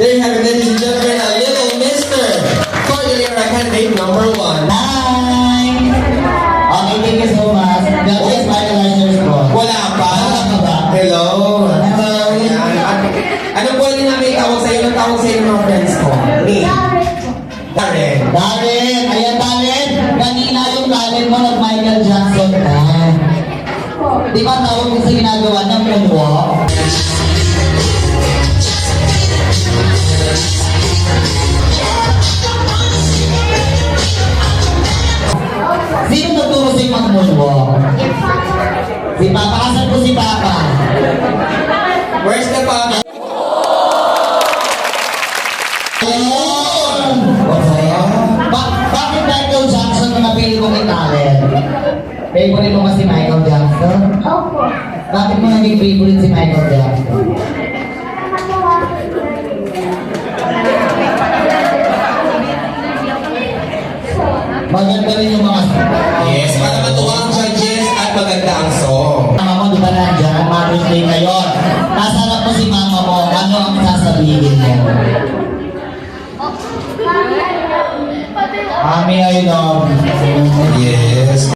There you have it, ladies and gentlemen, a little mister. Cordillera candidate number 1. Hi! Okay, thank you so much. God bless my listeners po. Wala pa. Hello. Hello. Ano pwede namin itawag sa'yo? Anong tawag sa'yo ng mga friends ko? Me. Darren. Darren! Ayan, Darren! Kanina yung talent mo nag-Michael Jackson na. Di ba tawag mo sa ginagawa ng moonwalk? Sino nagturo sa'yo mag-moonwalk? Si Papa. Kasan po si Papa? Where's the papa? Ayun! Bakit Michael Jackson ang napili mong italent? Favorite mo ba si Michael Jackson? Opo. Bakit mo naging favorite si Michael Jackson? Maganda rin yung mga Yes, para matuwa ang judges at maganda ang song. mama mo, di ba nandiyan? Mother's Day ngayon. Nasarap mo si mama mo, ano ang sasabihin mo? Mami, I love you. Yes.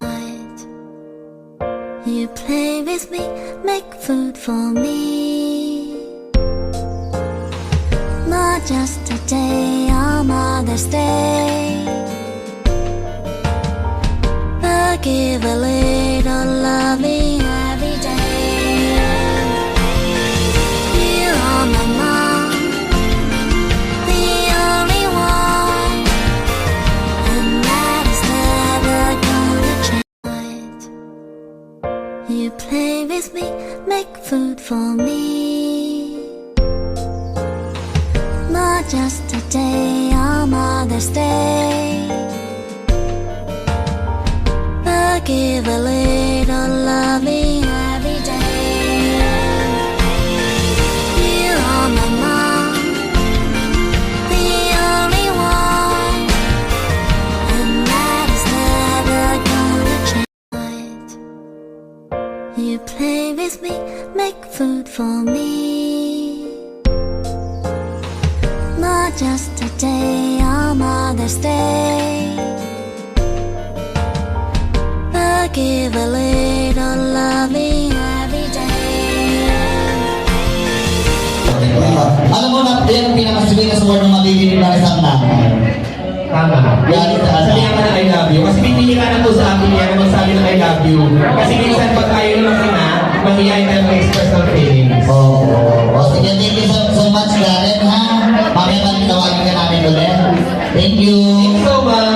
You play with me, make food for me. Not just a day on Mother's Day, but give a little loving every day. You are my mom, the only one, and that is never gonna change. You play with me, make food for me. Not just a day on Mother's Day, but give a little loving every day. You are my mom, the only one, and that is never gonna change. You play with me, make food for me. Not just a day on Mother's Day, but give a little loving every day. Alam mo na, yan ang pinakasibig na sword ng magiging ng isang nanay. Tama. Yan, Sabihan ka ng I love you. Kasi pinili ka na po sa akin yan na magsabi ng I love you. Kasi minsan pag tayo naman sina, mahihayin tayo mag-express ng feelings. Oh, sige, thank you so much, Darren, ha? Mamaya tawagin ka namin ulit. Thank you. Thank you so much.